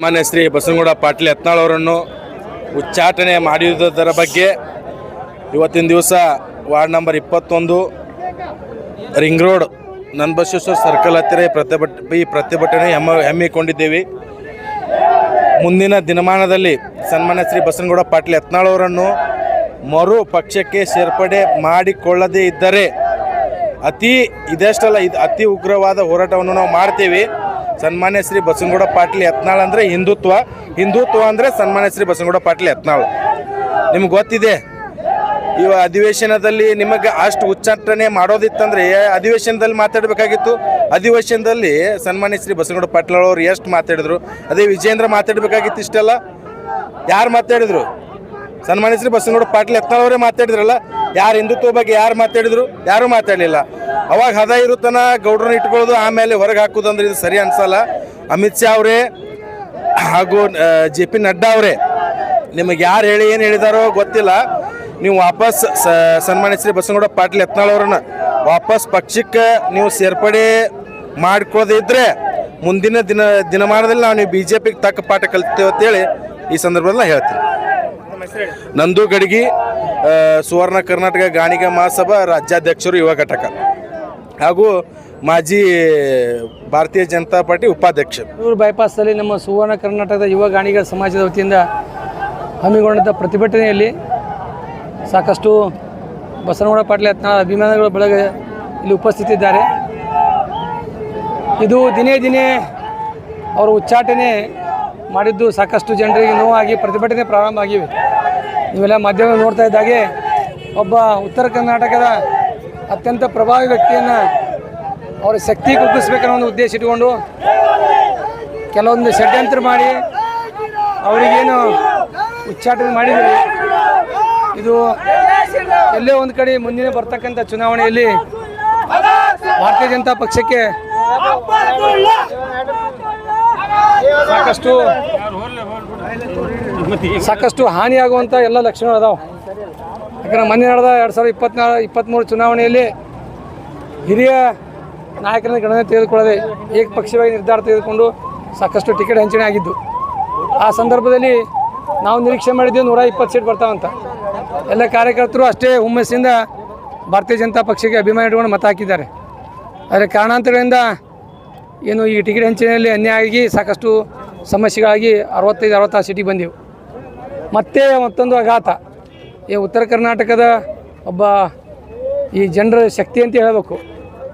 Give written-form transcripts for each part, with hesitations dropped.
ಮಾನ್ಯ ಶ್ರೀ ಬಸನಗೌಡ ಪಾಟೀಲ್ ಯತ್ನಾಳ್ ಅವರನ್ನು ಉಚ್ಚಾಟನೆ ಮಾಡಿರುವುದರ ಬಗ್ಗೆ ಇವತ್ತಿನ ದಿವಸ ward number 21 ring road Nannabasaveshwara circle ಹತ್ತಿರ ಪ್ರತಿಭಟನೆ ಹಮ್ಮಿಕೊಂಡಿದ್ದೇವೆ. ಮುಂದಿನ ದಿನಮಾನದಲ್ಲಿ ಸನ್ಮಾನ್ಯ ಶ್ರೀ ಬಸನಗೌಡ ಪಾಟೀಲ್ ಯತ್ನಾಳ್ ಅವರನ್ನು ಮರು ಪಕ್ಷಕ್ಕೆ ಸೇರ್ಪಡೆ ಮಾಡಿಕೊಳ್ಳದೇ ಇದ್ದರೆ ಅತಿ ಉಗ್ರವಾದ ಹೋರಾಟವನ್ನು ನಾವು ಮಾಡ್ತೇವೆ. ಸನ್ಮಾನ್ಯ ಶ್ರೀ ಬಸನಗೌಡ ಪಾಟೀಲ್ ಯತ್ನಾಳ್ ಅಂದರೆ ಹಿಂದುತ್ವ ಅಂದರೆ ಸನ್ಮಾನ್ಯ ಶ್ರೀ ಬಸನಗೌಡ ಪಾಟೀಲ್ ಯತ್ನಾಳ್. ನಿಮ್ಗೆ ಗೊತ್ತಿದೆ, ಈ ಅಧಿವೇಶನದಲ್ಲಿ ನಿಮಗೆ ಅಷ್ಟು ಉಚ್ಚಾಟನೆ ಮಾಡೋದಿತ್ತಂದರೆ ಅಧಿವೇಶನದಲ್ಲಿ ಮಾತಾಡಬೇಕಾಗಿತ್ತು. ಅಧಿವೇಶನದಲ್ಲಿ ಸನ್ಮಾನ್ಯ ಶ್ರೀ ಬಸನಗೌಡ ಪಾಟೀಲ್ ಅವರು ಎಷ್ಟು ಮಾತಾಡಿದ್ರು, ಅದೇ ವಿಜೇಂದ್ರ ಮಾತಾಡಬೇಕಾಗಿತ್ತು. ಇಷ್ಟೆಲ್ಲ ಯಾರು ಮಾತಾಡಿದ್ರು? ಸನ್ಮಾನ್ಯ ಶ್ರೀ ಬಸನಗೌಡ ಪಾಟೀಲ್ ಯತ್ನಾಳ್ ಅವರೇ ಮಾತಾಡಿದ್ರಲ್ಲ. ಯಾರು ಹಿಂದುತ್ವ ಬಗ್ಗೆ ಯಾರು ಮಾತಾಡಿದ್ರು? ಯಾರೂ ಮಾತಾಡಲಿಲ್ಲ. ಅವಾಗ ಹದ ಇರುತ್ತಾನ ಗೌಡ್ರನ್ನ ಇಟ್ಕೊಳ್ಳೋದು, ಆಮೇಲೆ ಹೊರಗೆ ಹಾಕೋದು ಅಂದ್ರೆ ಇದು ಸರಿ ಅನ್ಸಲ್ಲ. ಅಮಿತ್ ಶಾ ಅವರೇ ಹಾಗೂ JP ನಡ್ಡಾ ಅವರೇ ನಿಮಗೆ ಯಾರು ಏನು ಹೇಳಿದಾರೋ ಗೊತ್ತಿಲ್ಲ. ನೀವು ವಾಪಸ್ ಸನ್ಮಾನ್ಯ ಶ್ರೀ ಬಸನಗೌಡ ಪಾಟೀಲ್ ಯತ್ನಾಳ್ ಅವರನ್ನ ವಾಪಸ್ ಪಕ್ಷಕ್ಕೆ ನೀವು ಸೇರ್ಪಡೆ ಮಾಡ್ಕೊಳ್ಳೋದೇ ಇದ್ದರೆ ಮುಂದಿನ ದಿನಮಾನದಲ್ಲಿ ನಾವು ನೀವು BJPಗೆ ತಕ್ಕ ಪಾಠ ಕಲಿತೇವೆ ಅಂತೇಳಿ ಈ ಸಂದರ್ಭದಲ್ಲಿ ಹೇಳ್ತೀನಿ. ನಂದು ಗಡಿಗಿ, ಸುವರ್ಣ ಕರ್ನಾಟಕ ಗಾಣಿಗ ಮಹಾಸಭಾ ರಾಜ್ಯಾಧ್ಯಕ್ಷರು, ಯುವ ಘಟಕ ಹಾಗೂ ಮಾಜಿ ಭಾರತೀಯ ಜನತಾ ಪಾರ್ಟಿ ಉಪಾಧ್ಯಕ್ಷ. ಬೈಪಾಸ್ನಲ್ಲಿ ನಮ್ಮ ಸುವರ್ಣ ಕರ್ನಾಟಕದ ಯುವ ಗಾಣಿಗ ಸಮಾಜದ ವತಿಯಿಂದ ಹಮ್ಮಿಕೊಂಡಂಥ ಪ್ರತಿಭಟನೆಯಲ್ಲಿ ಸಾಕಷ್ಟು ಬಸನಗೌಡ ಪಾಟೀಲ್ ಯತ್ನಾಳ್ ಅಭಿಮಾನಿಗಳು ಬೆಳಗ್ಗೆ ಇಲ್ಲಿ ಉಪಸ್ಥಿತಿದ್ದಾರೆ. ಇದು ದಿನೇ ದಿನೇ ಅವರು ಉಚ್ಚಾಟನೆ ಮಾಡಿದ್ದು ಸಾಕಷ್ಟು ಜನರಿಗೆ ನೋವಾಗಿ ಪ್ರತಿಭಟನೆ ಪ್ರಾರಂಭ ಆಗಿವೆ. ನೀವೆಲ್ಲ ಮಾಧ್ಯಮ ನೋಡ್ತಾ ಇದ್ದಾಗೆ ಒಬ್ಬ ಉತ್ತರ ಕರ್ನಾಟಕದ ಅತ್ಯಂತ ಪ್ರಭಾವಿ ವ್ಯಕ್ತಿಯನ್ನು ಅವರ ಶಕ್ತಿ ಕುಗ್ಗಿಸ್ಬೇಕನ್ನೋ ಒಂದು ಉದ್ದೇಶ ಇಟ್ಕೊಂಡು ಕೆಲವೊಂದು ಷಡ್ಯಂತ್ರ ಮಾಡಿ ಅವರಿಗೇನು ಉಚ್ಚಾಟನೆ ಮಾಡಿದ್ದೀವಿ. ಇದು ಎಲ್ಲೇ ಒಂದು ಕಡೆ ಮುಂದಿನ ಬರ್ತಕ್ಕಂಥ ಚುನಾವಣೆಯಲ್ಲಿ ಭಾರತೀಯ ಜನತಾ ಪಕ್ಷಕ್ಕೆ ಸಾಕಷ್ಟು ಹಾನಿಯಾಗುವಂಥ ಎಲ್ಲ ಲಕ್ಷಣಗಳು ಅದಾವೆ. ಯಾಕಂದ್ರೆ ಮೊನ್ನೆ ನಡೆದ 2023 ಚುನಾವಣೆಯಲ್ಲಿ ಹಿರಿಯ ನಾಯಕರನ್ನು ಗಣನೆ ತೆಗೆದುಕೊಳ್ಳದೆ ಏಕಪಕ್ಷೀಯವಾಗಿ ನಿರ್ಧಾರ ತೆಗೆದುಕೊಂಡು ಸಾಕಷ್ಟು ಟಿಕೆಟ್ ಹಂಚಿಕೆ ಆಗಿದ್ದು. ಆ ಸಂದರ್ಭದಲ್ಲಿ ನಾವು ನಿರೀಕ್ಷೆ ಮಾಡಿದ್ದೀವಿ 120 ಸೀಟ್ ಬರ್ತಾವಂತ. ಎಲ್ಲ ಕಾರ್ಯಕರ್ತರು ಅಷ್ಟೇ ಹುಮ್ಮಸ್ಸಿಂದ ಭಾರತೀಯ ಜನತಾ ಪಕ್ಷಕ್ಕೆ ಅಭಿಮಾನ ಇಟ್ಕೊಂಡು ಮತ ಹಾಕಿದ್ದಾರೆ. ಆದರೆ ಕಾರಣಾಂತರಗಳಿಂದ ಏನು ಈ ಟಿಕೆಟ್ ಹಂಚಿಕೆಯಲ್ಲಿ ಅನ್ಯಾಯ ಆಗಿ ಸಾಕಷ್ಟು ಸಮಸ್ಯೆಗಳಾಗಿ 65-66 ಸೀಟಿಗೆ ಬಂದೆವು. ಮತ್ತೊಂದು ಆಘಾತ ಈ ಉತ್ತರ ಕರ್ನಾಟಕದ ಒಬ್ಬ ಈ ಜನರ ಶಕ್ತಿ ಅಂತ ಹೇಳಬೇಕು.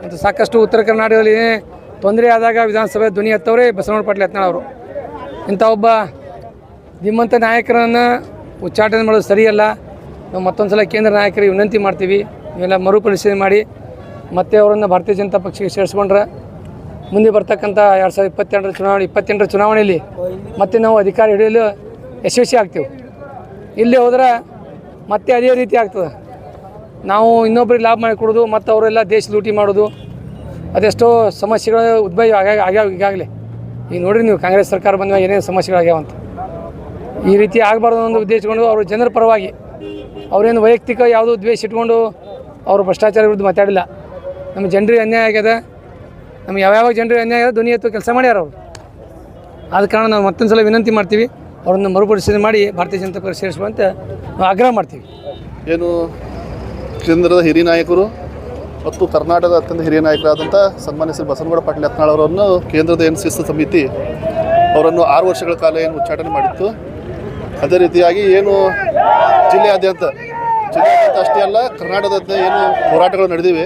ಮತ್ತು ಸಾಕಷ್ಟು ಉತ್ತರ ಕರ್ನಾಟಕದಲ್ಲಿ ಏನೇ ತೊಂದರೆ ಆದಾಗ ವಿಧಾನಸಭೆ ಧ್ವನಿ ಎತ್ತವರೇ ಬಸನಗೌಡ ಪಾಟೀಲ್ ಯತ್ನಾಳ್ ಅವರು. ಇಂಥ ಒಬ್ಬ ಧೀಮಂತ ನಾಯಕರನ್ನು ಉಚ್ಚಾಟನೆ ಮಾಡೋದು ಸರಿಯಲ್ಲ. ನಾವು ಮತ್ತೊಂದು ಸಲ ಕೇಂದ್ರ ನಾಯಕರಿಗೆ ವಿನಂತಿ ಮಾಡ್ತೀವಿ, ಇವೆಲ್ಲ ಮರುಪರಿಶೀಲನೆ ಮಾಡಿ ಮತ್ತೆ ಅವರನ್ನು ಭಾರತೀಯ ಜನತಾ ಪಕ್ಷಕ್ಕೆ ಸೇರಿಸ್ಕೊಂಡ್ರೆ ಮುಂದೆ ಬರ್ತಕ್ಕಂಥ 2028 ಚುನಾವಣೆಯಲ್ಲಿ ಮತ್ತೆ ನಾವು ಅಧಿಕಾರ ಹಿಡಿಯಲು ಯಶಸ್ವಿ ಆಗ್ತೀವಿ. ಇಲ್ಲೇ ಹೋದ್ರೆ ಮತ್ತೆ ಅದೇ ರೀತಿ ಆಗ್ತದೆ. ನಾವು ಇನ್ನೊಬ್ಬರಿಗೆ ಲಾಭ ಮಾಡಿಕೊಡೋದು ಮತ್ತು ಅವರೆಲ್ಲ ದೇಶ ಲೂಟಿ ಮಾಡೋದು, ಅದೆಷ್ಟೋ ಸಮಸ್ಯೆಗಳು ಉದ್ಭವ ಆಗ್ಯಾವ ಈಗಾಗಲೇ. ಈಗ ನೋಡಿರಿ ನೀವು, ಕಾಂಗ್ರೆಸ್ ಸರ್ಕಾರ ಬಂದಾಗ ಏನೇನು ಸಮಸ್ಯೆಗಳಾಗ್ಯಾವಂತ. ಈ ರೀತಿ ಆಗಬಾರ್ದು ಅನ್ನೋ ಉದ್ದೇಶಕೊಂಡು ಅವರು ಜನರ ಪರವಾಗಿ ಅವರೇನು ವೈಯಕ್ತಿಕ ಯಾವುದೋ ದ್ವೇಷ ಇಟ್ಕೊಂಡು ಅವರು ಭ್ರಷ್ಟಾಚಾರ ವಿರುದ್ಧ ಮಾತಾಡಿಲ್ಲ. ನಮ್ಮ ಜನರಿಗೆ ಅನ್ಯಾಯ ಆಗ್ಯದ, ನಮ್ಗೆ ಯಾವ್ಯಾವ ಜನರಿಗೆ ಅನ್ಯಾಯ ಆಗ್ಯದ ಧ್ವನಿ ಎತ್ತು ಕೆಲಸ ಮಾಡ್ಯಾರ ಅವರು. ಆದ ಕಾರಣ ನಾವು ಮತ್ತೊಂದು ಸಲ ವಿನಂತಿ ಮಾಡ್ತೀವಿ, ಅವರನ್ನು ಮರುಪರಿಶೀಲನೆ ಮಾಡಿ ಭಾರತೀಯ ಜನತಾ ಪಕ್ಷ ಸೇರಿಸುವಂತೆ ನಾವು ಆಗ್ರಹ ಮಾಡ್ತೀವಿ. ಏನು ಕೇಂದ್ರದ ಹಿರಿಯ ನಾಯಕರು ಮತ್ತು ಕರ್ನಾಟಕದ ಅತ್ಯಂತ ಹಿರಿಯ ನಾಯಕರಾದಂಥ ಸನ್ಮಾನ್ಯ ಶ್ರೀ ಬಸನಗೌಡ ಪಾಟೀಲ್ ಯತ್ನಾಳ್ ಅವರನ್ನು ಕೇಂದ್ರದ ಶಿಸ್ತು ಸಮಿತಿ ಅವರನ್ನು 6 ವರ್ಷಗಳ ಕಾಲ ಏನು ಉಚ್ಚಾಟನೆ ಮಾಡಿತ್ತು. ಅದೇ ರೀತಿಯಾಗಿ ಏನು ಜಿಲ್ಲೆಯಾದ್ಯಂತ ಅಷ್ಟೇ ಅಲ್ಲ, ಕರ್ನಾಟಕದ ಏನು ಹೋರಾಟಗಳು ನಡೆದಿವೆ.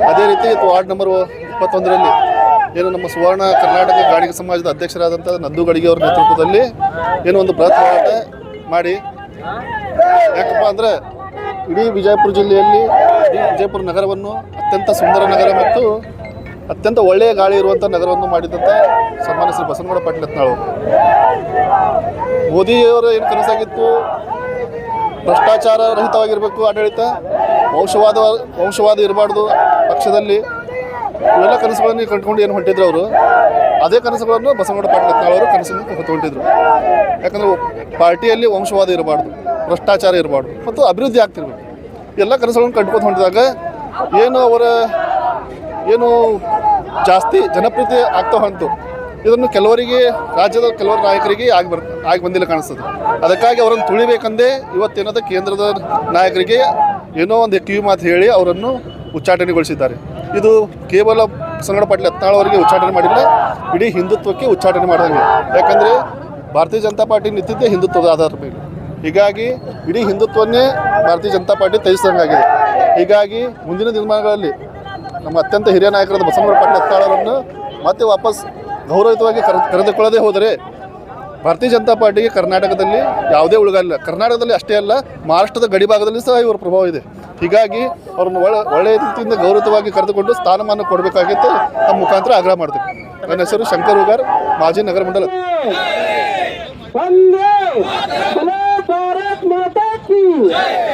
ಅದೇ ರೀತಿ ವಾರ್ಡ್ ನಂಬರ್ 21ರಲ್ಲಿ ಏನು ನಮ್ಮ ಸುವರ್ಣ ಕರ್ನಾಟಕ ಗಾಣಿಗ ಸಮಾಜದ ಅಧ್ಯಕ್ಷರಾದಂಥ ನಂದು ಗಡಿಗೆ ಅವರ ನೇತೃತ್ವದಲ್ಲಿ ಏನು ಒಂದು ಬೃಹತ್ ಹೋರಾಟ ಮಾಡಿ, ಯಾಕಪ್ಪ ಅಂದರೆ ಇಡೀ ವಿಜಯಪುರ ಜಿಲ್ಲೆಯಲ್ಲಿ ವಿಜಯಪುರ ನಗರವನ್ನು ಅತ್ಯಂತ ಸುಂದರ ನಗರ ಮತ್ತು ಅತ್ಯಂತ ಒಳ್ಳೆಯ ಗಾಳಿ ಇರುವಂಥ ನಗರವನ್ನು ಮಾಡಿದಂಥ ಸನ್ಮಾನ್ಯ ಶ್ರೀ ಬಸನಗೌಡ ಪಾಟೀಲ್ ಯತ್ನಾಳ್ ಅವರು. ಮೋದಿಯವರ ಏನು ಕನಸಾಗಿತ್ತು, ಭ್ರಷ್ಟಾಚಾರ ರಹಿತವಾಗಿರಬೇಕು ಆಡಳಿತ, ವಂಶವಾದ ಇರಬಾರ್ದು ಪಕ್ಷದಲ್ಲಿ, ಇವೆಲ್ಲ ಕನಸುಗಳನ್ನು ಕಂಡುಕೊಂಡು ಏನು ಹೊಂಟಿದ್ರು ಅವರು. ಅದೇ ಕನಸುಗಳನ್ನು ಬಸನಗೌಡ ಪಾಟೀಲ್ ಯತ್ನಾಳ್ ಅವರು ಕನಸನ್ನು ಹೊತ್ತುಕೊಂಡಿದ್ರು. ಯಾಕಂದರೆ ಪಾರ್ಟಿಯಲ್ಲಿ ವಂಶವಾದ ಇರಬಾರ್ದು, ಭ್ರಷ್ಟಾಚಾರ ಇರಬಾರ್ದು ಮತ್ತು ಅಭಿವೃದ್ಧಿ ಆಗ್ತಿರ್ಬೇಕು. ಎಲ್ಲ ಕನಸುಗಳನ್ನು ಕಂಡುಕೊಂಡು ಹೊಂಟಿದಾಗ ಏನು ಅವರ ಏನು ಜಾಸ್ತಿ ಜನಪ್ರಿಯತೆ ಆಗ್ತಾ ಹೊಂತು ಇದನ್ನು ಕೆಲವರಿಗೆ ರಾಜ್ಯದ ಕೆಲವರು ನಾಯಕರಿಗೆ ಆಗಿ ಬಂದಿಲ್ಲ ಕಾಣಿಸ್ತದೆ. ಅದಕ್ಕಾಗಿ ಅವರನ್ನು ತುಳಿಬೇಕಂದೇ ಇವತ್ತೇನಾದ ಕೇಂದ್ರದ ನಾಯಕರಿಗೆ ಏನೋ ಒಂದು ಕಿವಿ ಮಾತು ಹೇಳಿ ಅವರನ್ನು ಉಚ್ಚಾಟನೆಗೊಳಿಸಿದ್ದಾರೆ. ಇದು ಕೇವಲ ಬಸನಗೌಡ ಪಾಟೀಲ್ ಯತ್ನಾಳ್ ಅವರಿಗೆ ಉಚ್ಚಾಟನೆ ಮಾಡಿಲ್ಲ, ಇಡೀ ಹಿಂದುತ್ವಕ್ಕೆ ಉಚ್ಚಾಟನೆ ಮಾಡಿದಂಗೆ. ಯಾಕಂದರೆ ಭಾರತೀಯ ಜನತಾ ಪಾರ್ಟಿ ನಿಂತಿದ್ದೇ ಹಿಂದುತ್ವದ ಆಧಾರದ ಮೇಲೆ. ಹೀಗಾಗಿ ಇಡೀ ಹಿಂದುತ್ವನ್ನೇ ಭಾರತೀಯ ಜನತಾ ಪಾರ್ಟಿ ತ್ಯಜಿಸಿದಂಗಾಗಿದೆ. ಹೀಗಾಗಿ ಮುಂದಿನ ದಿನಮಾನಗಳಲ್ಲಿ ನಮ್ಮ ಅತ್ಯಂತ ಹಿರಿಯ ನಾಯಕರಾದ ಬಸನಗೌಡ ಪಾಟೀಲ್ ಯತ್ನಾಳ್ ಅವರನ್ನು ಮತ್ತೆ ವಾಪಸ್ ಗೌರವಯುತವಾಗಿ ಕರೆದುಕೊಳ್ಳದೇ ಹೋದರೆ ಭಾರತೀಯ ಜನತಾ ಪಾರ್ಟಿಗೆ ಕರ್ನಾಟಕದಲ್ಲಿ ಯಾವುದೇ ಉಳಿಗಾಲಿಲ್ಲ. ಕರ್ನಾಟಕದಲ್ಲಿ ಅಷ್ಟೇ ಅಲ್ಲ, ಮಹಾರಾಷ್ಟ್ರದ ಗಡಿ ಭಾಗದಲ್ಲಿ ಸಹ ಇವರ ಪ್ರಭಾವ ಇದೆ. ಹೀಗಾಗಿ ಅವ್ರನ್ನ ಒಳ್ಳೆಯ ರೀತಿಯಿಂದ ಗೌರವಯುತವಾಗಿ ಕರೆದುಕೊಂಡು ಸ್ಥಾನಮಾನ ಕೊಡಬೇಕಾಗಿತ್ತು ನಮ್ಮ ಮುಖಾಂತರ ಆಗ್ರಹ ಮಾಡ್ತೀವಿ. ನನ್ನ ಹೆಸರು ಶಂಕರ್ ಉಗಾರ್, ಮಾಜಿ ನಗರ ಮಂಡಲ.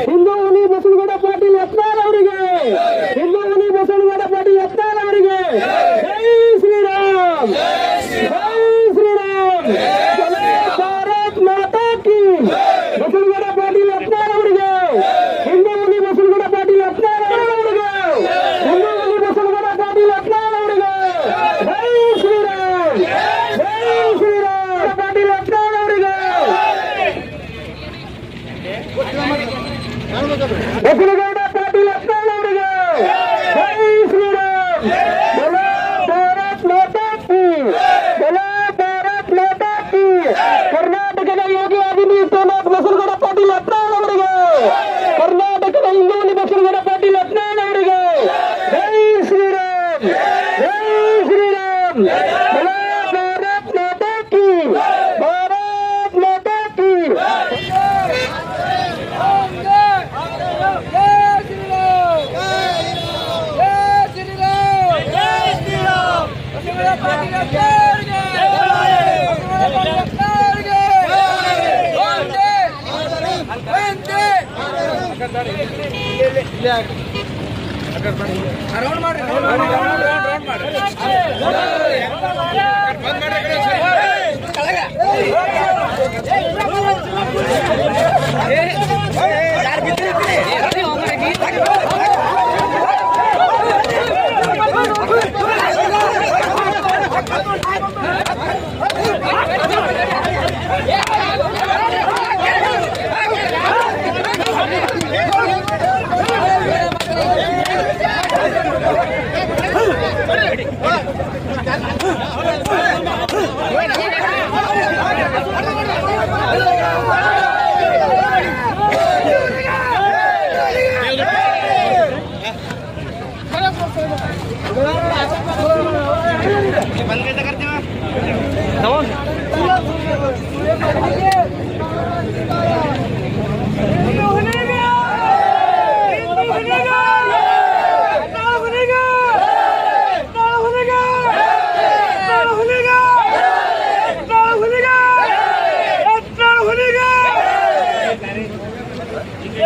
ಹಿಂದೂ ಹುಲಿ ಬಸನಗೌಡ ಪಾಟೀಲ್ ಯತ್ನಾಳ್ ಅವರಿಗೆ, ಹಿಂದೂ ಹುಲಿ ಬಸನಗೌಡ ಪಾಟೀಲ್ ಯತ್ನಾಳ್ ಅವರಿಗೆ ಜೈ ಶ್ರೀರಾಮ್, ಜೈ ಶ್ರೀರಾಮ್, ಭಾರತ್ ಮಾತಾ ಕಿ. ಬಸನಗೌಡ ಪಾಟೀಲ್ ಯತ್ನಾಳ್ ಅವರಿಗೆ, ಹಿಂದೂ ಹುಲಿ ಬಸನಗೌಡ ಪಾಟೀಲ್ ಯತ್ನಾಳ್ ಅವರಿಗೆ, ಹಿಂದೂ ಹುಲಿ ಬಸನಗೌಡ ಪಾಟೀಲ್ ಯತ್ನಾಳ್ ಅವರಿಗೆ ಜೈ ಶ್ರೀರಾಮ್, ಜೈ ಶ್ರೀರಾಮ್, ಪಾಟೀಲ್ ಯತ್ನಾಳ್ ಅವರಿಗೆ. ಬಸನಗೌಡ ಪಾಟೀಲ್ ಯತ್ನಾಳ್ ಅವರಿಗೆ ಜೈ ಶ್ರೀರಾಮ್. ಬೋಲೋ ಭಾರತ್ ಮಾತಾ ಕಿ, ಬೋಲೋ ಭಾರತ್ ಮಾತಾ ಕಿ. ಕರ್ನಾಟಕದ ಯೋಗಿ ಆದಿತ್ಯನಾಥ್ ಬಸನಗೌಡ ಪಾಟೀಲ್ ಯತ್ನಾಳ್ ಅವರಿಗೆ, ಕರ್ನಾಟಕದ ಹಿಂದೂ ಬಸನಗೌಡ ಪಾಟೀಲ್ ಯತ್ನಾಳ್ ಅವರಿಗೆ ಜೈ ಶ್ರೀರಾಮ್, ಜೈ ಶ್ರೀರಾಮ್. ಬೋಲೋ ಭಾರತ್ ಮಾತಾ ಕಿ, ಭಾರತ್ ಮಾತಾ ಕಿ.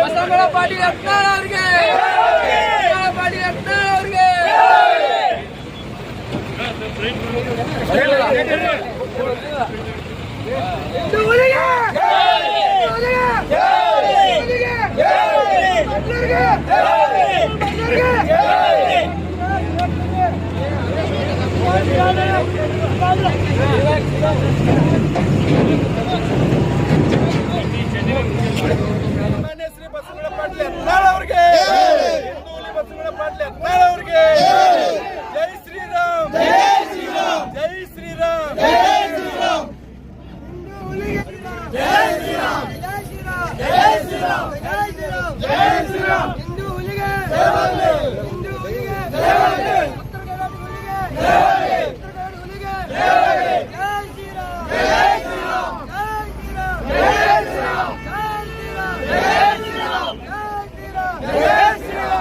ಬಸನಗೌಡ ಪಾಟೀಲ್ ಯತ್ನಾಳ್ ಅವರಿಗೆ, ಪಾಟೀಲ್ ಯತ್ನಾಳ್ ಅವರಿಗೆ. ಹಿಂದೂ ಹುಲಿಗೆ ಶ್ರೀ ಬಸನಗೌಡ ಪಾಟೀಲ್ ಯತ್ನಾಳ್ ಅವರಿಗೆ, ಹಿಂದೂ ಹುಲಿ ಬಸನಗೌಡ ಪಾಟೀಲ್ ಯತ್ನಾಳ್ ಅವರಿಗೆ ಜೈ ಶ್ರೀರಾಮ್, ಜೈ ಶ್ರೀರಾಮ್, ಜೈ ಶ್ರೀರಾಮ್, ಜೈ ಶ್ರೀರಾಮ್. ಹಿಂದೂ ಹುಲಿಗೆ ಜೈ ಶ್ರೀರಾಮ್, ಜೈ ಶ್ರೀರಾಮ್, ಜೈ ಶ್ರೀರಾಮ್, ಜೈ ಶ್ರೀರಾಮ್, ಜೈ ಶ್ರೀರಾಮ್. ಹಿಂದೂ ಹುಲಿಗೆ ಜೈ, ಹಿಂದೂ ಹುಲಿಗೆ ಜೈ, ಉತ್ತರ ಕರ್ನಾಟಕ ಹುಲಿಗೆ ಜೈ, ಉತ್ತರ ಕರ್ನಾಟಕ ಹುಲಿಗೆ ಜೈ, ಜೈ ಶ್ರೀರಾಮ್, ಜೈ ಶ್ರೀರಾಮ್, ಜೈ ಶ್ರೀರಾಮ್, ಜೈ ಶ್ರೀರಾಮ್, ಜೈ ಶ್ರೀರಾಮ್, ಜೈ ಶ್ರೀರಾಮ್, ಜೈ ಶ್ರೀರಾಮ್. ಜೈ ಶ್ರೀರಾಮ್.